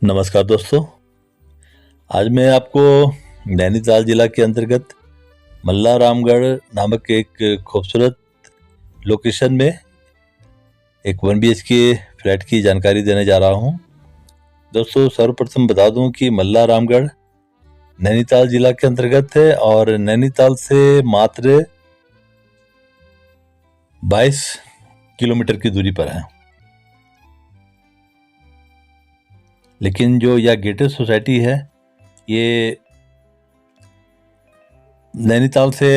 नमस्कार दोस्तों। आज मैं आपको नैनीताल जिला के अंतर्गत मल्ला रामगढ़ नामक एक खूबसूरत लोकेशन में एक 1 BHK फ्लैट की जानकारी देने जा रहा हूं। दोस्तों, सर्वप्रथम बता दूं कि मल्ला रामगढ़ नैनीताल जिला के अंतर्गत है और नैनीताल से मात्र 22 किलोमीटर की दूरी पर है। लेकिन जो यह गेटेड सोसाइटी है, ये नैनीताल से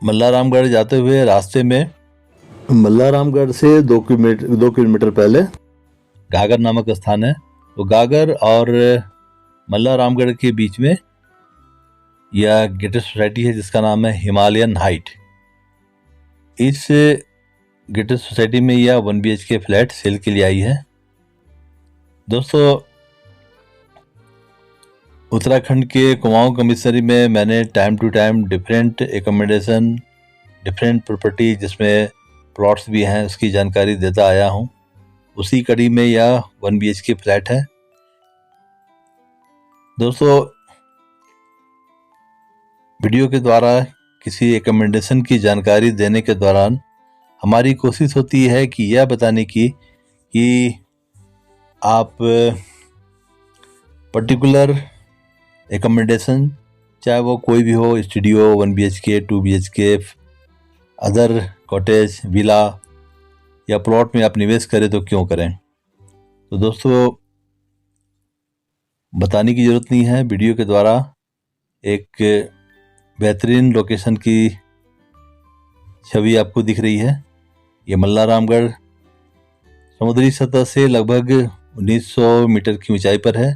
मल्ला रामगढ़ जाते हुए रास्ते में मल्ला रामगढ़ से 2 किलोमीटर पहले गागर नामक स्थान है। तो गागर और मल्ला रामगढ़ के बीच में यह गेटेड सोसाइटी है जिसका नाम है हिमालयन हाइट। इस गेटेड सोसाइटी में यह 1 BHK फ्लैट सेल के लिए आई है। दोस्तों, उत्तराखंड के कुमाऊं कमिश्नरी में मैंने time to time different accommodation, different property जिसमें प्लॉट्स भी हैं, उसकी जानकारी देता आया हूं। उसी कड़ी में यह 1 BHK फ्लैट है। दोस्तों, वीडियो के द्वारा किसी एकोमोडेशन की जानकारी देने के दौरान हमारी कोशिश होती है कि यह बताने की कि आप पर्टिकुलर एकोमोडेशन, चाहे वो कोई भी हो, studio, 1 BHK, 2 BHK, other cottage, villa या प्लॉट में आप निवेश करें तो क्यों करें। तो दोस्तों, बताने की ज़रूरत नहीं है। वीडियो के द्वारा एक बेहतरीन लोकेशन की छवि आपको दिख रही है। ये मल्ला रामगढ़ समुद्री सतह से लगभग 1900 मीटर की ऊंचाई पर है।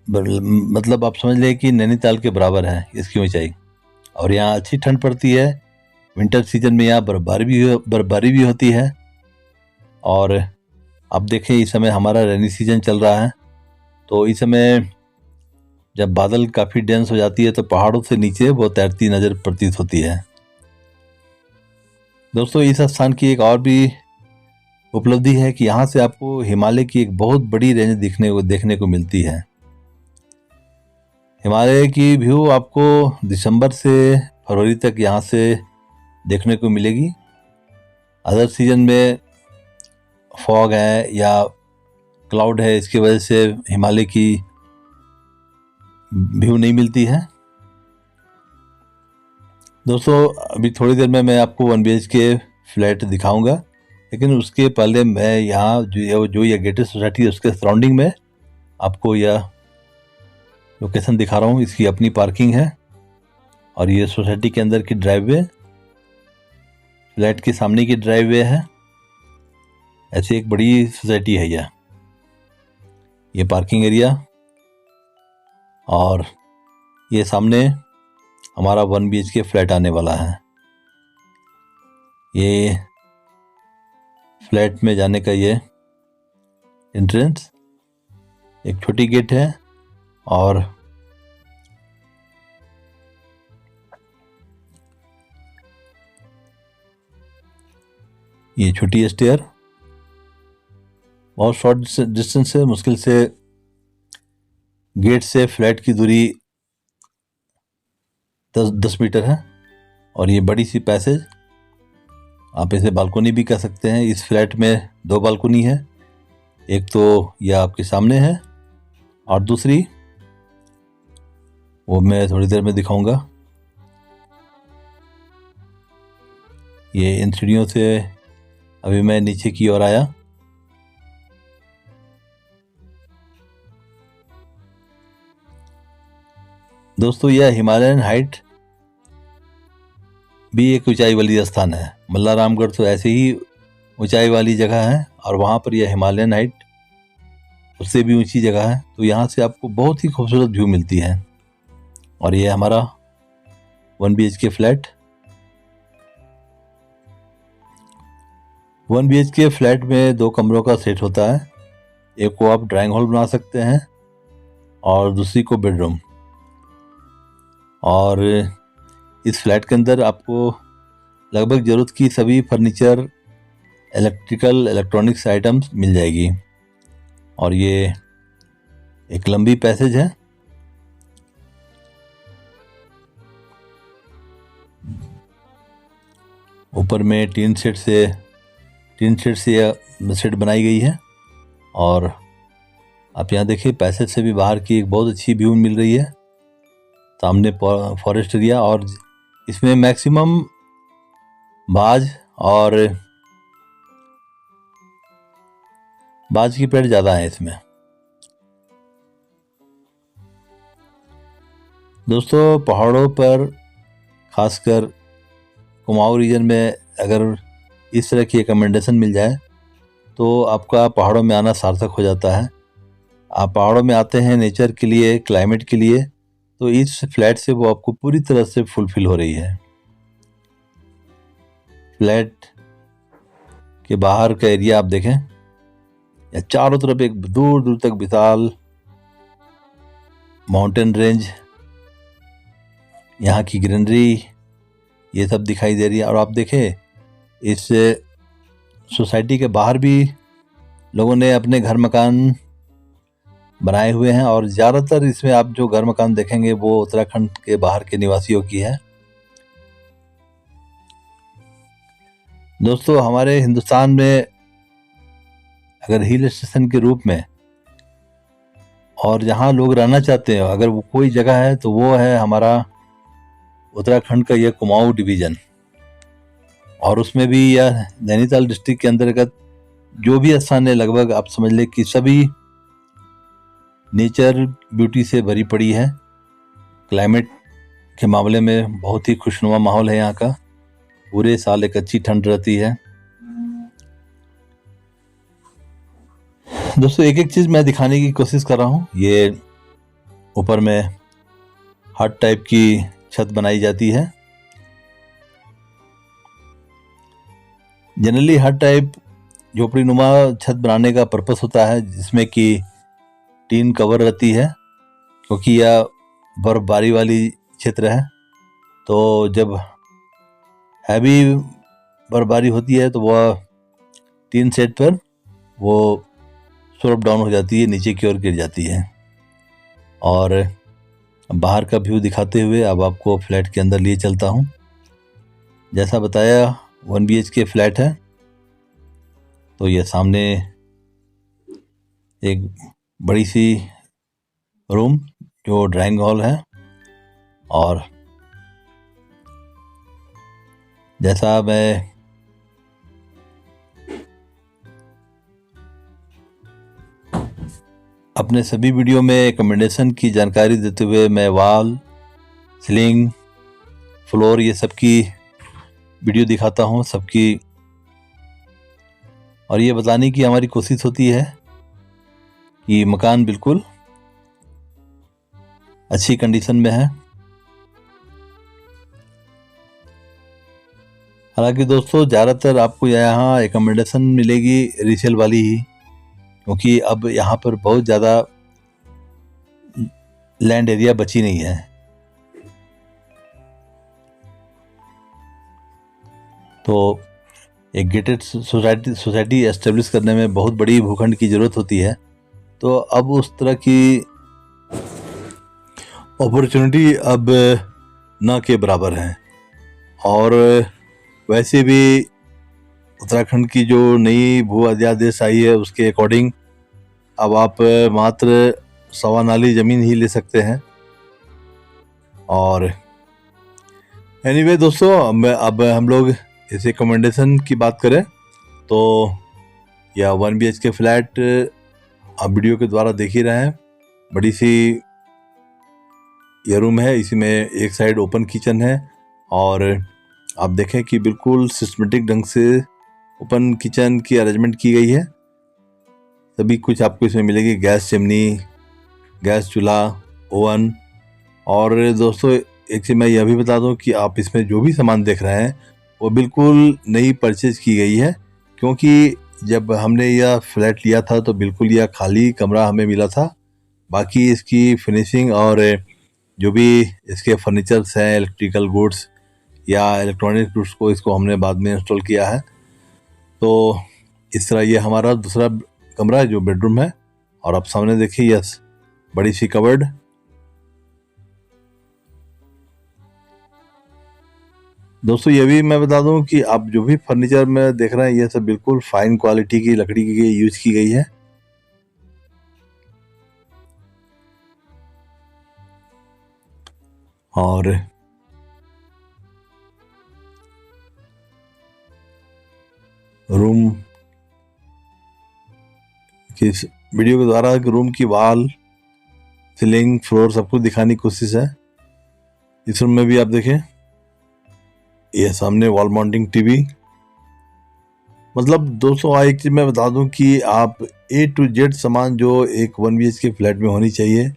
मतलब आप समझ लें कि नैनीताल के बराबर है इसकी ऊंचाई। और यहाँ अच्छी ठंड पड़ती है। विंटर सीजन में यहाँ बर्फबारी भी होती है। और आप देखें, इस समय हमारा रेनी सीजन चल रहा है, तो इस समय जब बादल काफ़ी डेंस हो जाती है तो पहाड़ों से नीचे वो तैरती नज़र प्रतीत होती है। दोस्तों, इस स्थान की एक और भी उपलब्धि है कि यहाँ से आपको हिमालय की एक बहुत बड़ी रेंज देखने को मिलती है। हिमालय की व्यू आपको दिसंबर से फरवरी तक यहाँ से देखने को मिलेगी। अदर सीजन में फॉग है या क्लाउड है, इसकी वजह से हिमालय की व्यू नहीं मिलती है। दोस्तों, अभी थोड़ी देर में मैं आपको 1 BHK फ्लैट दिखाऊंगा, लेकिन उसके पहले मैं यहाँ जो यह गेटेड सोसाइटी है उसके सराउंडिंग में आपको यह लोकेशन दिखा रहा हूँ। इसकी अपनी पार्किंग है और ये सोसाइटी के अंदर की ड्राइववे, फ्लैट के सामने की ड्राइववे है। ऐसी एक बड़ी सोसाइटी है ये पार्किंग एरिया। और ये सामने हमारा 1 BHK फ्लैट आने वाला है। ये फ्लैट में जाने का ये एंट्रेंस, एक छोटी गेट है और ये छोटी स्टेयर। बहुत शॉर्ट डिस्टेंस है, मुश्किल से गेट से फ्लैट की दूरी 10 मीटर है। और ये बड़ी सी पैसेज, आप इसे बालकोनी भी कह सकते हैं। इस फ्लैट में 2 बालकोनी है। एक तो यह आपके सामने है और दूसरी वो मैं थोड़ी देर में दिखाऊंगा। ये इन सीढ़ियों से अभी मैं नीचे की ओर आया। दोस्तों, यह हिमालयन हाइट भी एक ऊंचाई वाली स्थान है। मल्ला रामगढ़ तो ऐसे ही ऊंचाई वाली जगह है और वहाँ पर यह हिमालयन हाइट उससे भी ऊंची जगह है। तो यहाँ से आपको बहुत ही खूबसूरत व्यू मिलती है। और ये हमारा 1 BHK फ्लैट। 1 BHK फ्लैट में 2 कमरों का सेट होता है। एक को आप ड्राइंग हॉल बना सकते हैं और दूसरी को बेडरूम। और इस फ्लैट के अंदर आपको लगभग ज़रूरत की सभी फर्नीचर, इलेक्ट्रिकल, इलेक्ट्रॉनिक्स आइटम्स मिल जाएगी। और ये एक लंबी पैसेज है। ऊपर में टीन शेड से शेड बनाई गई है। और आप यहाँ देखिए पैसेज से भी बाहर की एक बहुत अच्छी व्यू मिल रही है। सामने फॉरेस्ट एरिया, और इसमें मैक्सिमम बाज की पेड़ ज़्यादा है इसमें। दोस्तों, पहाड़ों पर खासकर कुमाऊं रीजन में अगर इस तरह की रिकमेंडेशन मिल जाए तो आपका पहाड़ों में आना सार्थक हो जाता है। आप पहाड़ों में आते हैं नेचर के लिए, क्लाइमेट के लिए, तो इस फ्लैट से वो आपको पूरी तरह से फुलफिल हो रही है। फ्लैट के बाहर का एरिया आप देखें, या चारों तरफ एक दूर दूर तक विशाल माउंटेन रेंज, यहाँ की ग्रीनरी, ये सब दिखाई दे रही है। और आप देखें इस सोसाइटी के बाहर भी लोगों ने अपने घर मकान बनाए हुए हैं, और ज़्यादातर इसमें आप जो घर मकान देखेंगे वो उत्तराखंड के बाहर के निवासियों की है। दोस्तों, हमारे हिंदुस्तान में अगर हिल स्टेशन के रूप में और जहाँ लोग रहना चाहते हैं, अगर वो कोई जगह है तो वो है हमारा उत्तराखंड का यह कुमाऊं डिवीज़न। और उसमें भी यह नैनीताल डिस्ट्रिक्ट के अंतर्गत जो भी स्थान है, लगभग आप समझ लें कि सभी नेचर ब्यूटी से भरी पड़ी है। क्लाइमेट के मामले में बहुत ही खुशनुमा माहौल है यहाँ का। पूरे साल एक अच्छी ठंड रहती है। दोस्तों, एक एक चीज़ मैं दिखाने की कोशिश कर रहा हूँ। ये ऊपर में हट टाइप की छत बनाई जाती है। जनरली हट टाइप झोपड़ी नुमा छत बनाने का पर्पस होता है जिसमें कि टीन कवर रहती है, क्योंकि यह बर्फबारी वाली क्षेत्र है। तो जब हैवी बर्फबारी होती है तो वह टीन सेट पर वो स्लोप डाउन हो जाती है, नीचे की ओर गिर जाती है। और बाहर का व्यू दिखाते हुए अब आपको फ्लैट के अंदर लिए चलता हूँ। जैसा बताया 1 BHK फ्लैट है। तो यह सामने एक बड़ी सी रूम जो ड्राइंग हॉल है, और जैसा मैं अपने सभी वीडियो में रिकमेंडेशन की जानकारी देते हुए मैं वॉल, सीलिंग, फ्लोर, ये सब की वीडियो दिखाता हूँ सबकी, और ये बताने की हमारी कोशिश होती है कि मकान बिल्कुल अच्छी कंडीशन में है। हालांकि दोस्तों, ज़्यादातर आपको यहाँ रिकमेंडेशन मिलेगी रीसेल वाली ही, क्योंकि अब यहाँ पर बहुत ज़्यादा लैंड एरिया बची नहीं है। तो एक गेटेड सोसाइटी एस्टेब्लिश करने में बहुत बड़ी भूखंड की ज़रूरत होती है। तो अब उस तरह की अपॉर्चुनिटी अब न के बराबर है। और वैसे भी उत्तराखंड की जो नई भू अध्यादेश आई है उसके अकॉर्डिंग अब आप मात्र 1.25 नाली ज़मीन ही ले सकते हैं। और एनीवे दोस्तों, अब हम लोग इस रिकमेंडेशन की बात करें तो यह 1 BHK फ्लैट आप वीडियो के द्वारा देख ही रहे हैं। बड़ी सी यह रूम है, इसी में एक साइड ओपन किचन है, और आप देखें कि बिल्कुल सिस्टमेटिक ढंग से ओपन किचन की अरेंजमेंट की गई है। सभी कुछ आपको इसमें मिलेगी, गैस चिमनी, गैस चूल्हा, ओवन। और दोस्तों, एक चीज़ मैं यह भी बता दूं कि आप इसमें जो भी सामान देख रहे हैं वो बिल्कुल नई परचेज की गई है, क्योंकि जब हमने यह फ्लैट लिया था तो बिल्कुल यह खाली कमरा हमें मिला था। बाकी इसकी फिनिशिंग और जो भी इसके फर्नीचर्स हैं, इलेक्ट्रिकल गुड्स या इलेक्ट्रॉनिक गुड्स को इसको हमने बाद में इंस्टॉल किया है। तो इस तरह ये हमारा दूसरा कमरा है जो बेडरूम है, और आप सामने देखिए यस बड़ी सी कबर्ड। दोस्तों ये भी मैं बता दूं कि आप जो भी फर्नीचर में देख रहे हैं ये सब बिल्कुल फाइन क्वालिटी की लकड़ी की यूज की गई है। और रूम की इस वीडियो के द्वारा रूम की वॉल, सीलिंग, फ्लोर सब कुछ दिखाने की कोशिश है। इस रूम में भी आप देखें ये सामने वॉल माउंटिंग टीवी। मतलब दोस्तों एक चीज मैं बता दूं कि आप A to Z सामान जो एक 1 BHK फ्लैट में होनी चाहिए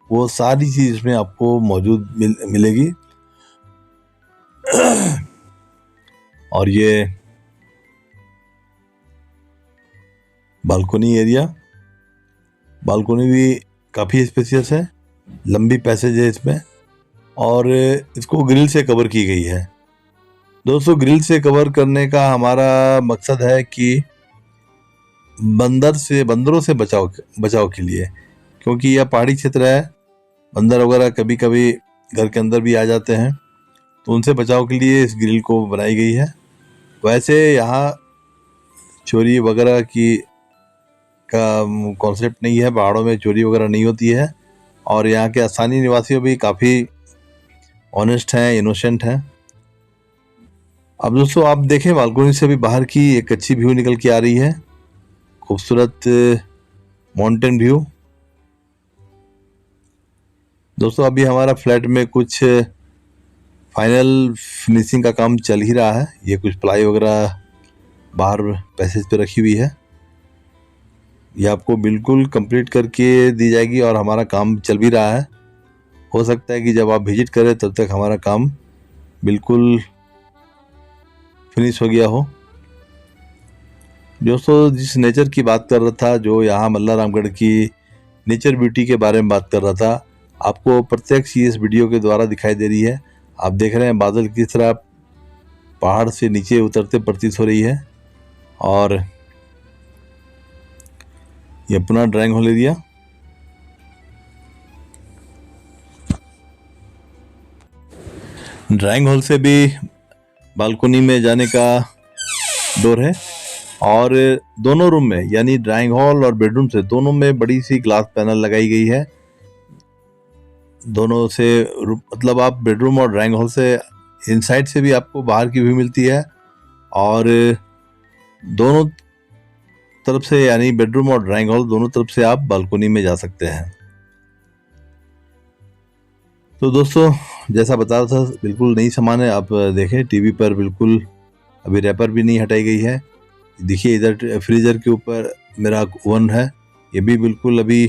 वो सारी चीज इसमें आपको मौजूद मिलेगी। और ये बालकोनी एरिया, बालकोनी भी काफ़ी स्पेशियस है, लंबी पैसेज है इसमें और इसको ग्रिल से कवर की गई है। दोस्तों ग्रिल से कवर करने का हमारा मकसद है कि बंदरों से बचाव के लिए, क्योंकि यह पहाड़ी क्षेत्र है, बंदर वगैरह कभी कभी घर के अंदर भी आ जाते हैं, तो उनसे बचाव के लिए इस ग्रिल को बनाई गई है। वैसे यहाँ चोरी वगैरह की का कॉन्सेप्ट नहीं है, पहाड़ों में चोरी वगैरह नहीं होती है और यहाँ के स्थानीय निवासी भी काफ़ी ऑनेस्ट हैं, इनोसेंट हैं। अब दोस्तों आप देखें बालकनी से भी बाहर की एक अच्छी व्यू निकल के आ रही है, खूबसूरत माउंटेन व्यू। दोस्तों अभी हमारा फ्लैट में कुछ फाइनल फिनिशिंग का काम चल ही रहा है। ये कुछ प्लाई वगैरह बाहर पैसेज पे रखी हुई है, ये आपको बिल्कुल कंप्लीट करके दी जाएगी और हमारा काम चल भी रहा है। हो सकता है कि जब आप विजिट करें तब तक हमारा काम बिल्कुल फिनिश हो गया हो। दोस्तों जिस नेचर की बात कर रहा था, जो यहाँ मल्ला रामगढ़ की नेचर ब्यूटी के बारे में बात कर रहा था, आपको प्रत्यक्ष इस वीडियो के द्वारा दिखाई दे रही है। आप देख रहे हैं बादल किस तरह पहाड़ से नीचे उतरते प्रतीत हो रही है। और ये अपना drawing hall area, drawing hall से भी बालकनी में जाने का डोर है और दोनों रूम में यानी ड्राइंग हॉल और बेडरूम से दोनों में बड़ी सी ग्लास पैनल लगाई गई है। दोनों से मतलब आप बेडरूम और ड्राइंग हॉल से इनसाइड से भी आपको बाहर की व्यू मिलती है और दोनों तरफ से यानी बेडरूम और ड्राइंग हॉल दोनों तरफ से आप बालकनी में जा सकते हैं। तो दोस्तों जैसा बता रहा था बिल्कुल नई सामान है। आप देखें टीवी पर बिल्कुल अभी रैपर भी नहीं हटाई गई है। देखिए इधर फ्रीजर के ऊपर मेरा ओवन है, ये भी बिल्कुल अभी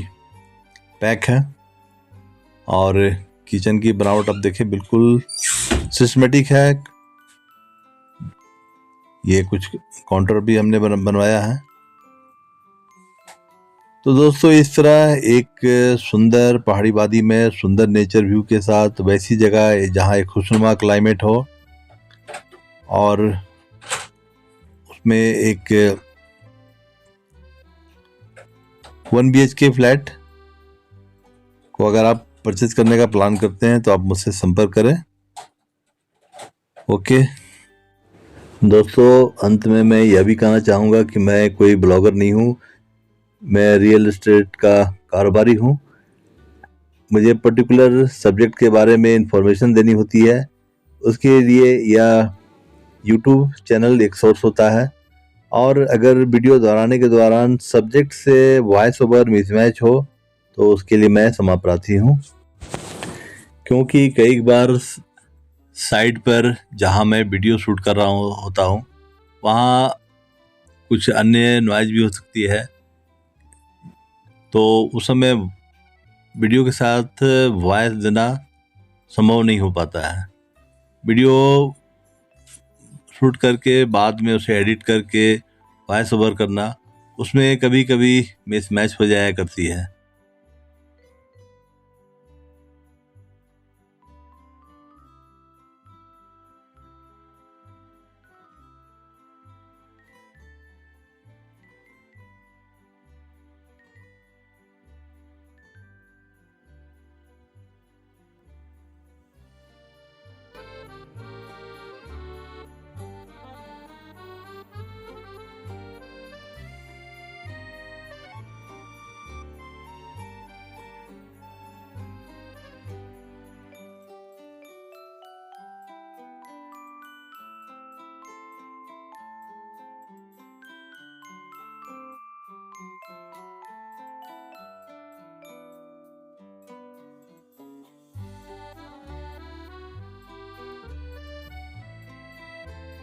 पैक है। और किचन की बनावट आप देखें बिल्कुल सिस्टमेटिक है। ये कुछ काउंटर भी हमने बनवाया है। तो दोस्तों इस तरह एक सुंदर पहाड़ी वादी में सुंदर नेचर व्यू के साथ वैसी जगह जहाँ एक खुशनुमा क्लाइमेट हो और उसमें एक 1 BHK फ्लैट को अगर आप परचेज करने का प्लान करते हैं तो आप मुझसे संपर्क करें। ओके दोस्तों अंत में मैं यह भी कहना चाहूँगा कि मैं कोई ब्लॉगर नहीं हूँ, मैं रियल एस्टेट का कारोबारी हूँ। मुझे पर्टिकुलर सब्जेक्ट के बारे में इंफॉर्मेशन देनी होती है, उसके लिए यह यूट्यूब चैनल एक सोर्स होता है। और अगर वीडियो दोहराने के दौरान सब्जेक्ट से वॉइस ओवर मिसमैच हो तो उसके लिए मैं क्षमा प्रार्थी हूँ, क्योंकि कई बार साइड पर जहाँ मैं वीडियो शूट कर रहा होता हूँ वहाँ कुछ अन्य नॉइज भी हो सकती है, तो उस समय वीडियो के साथ वॉइस देना संभव नहीं हो पाता है। वीडियो शूट करके बाद में उसे एडिट करके वॉइस ओवर करना, उसमें कभी कभी मिसमैच हो जाया करती है।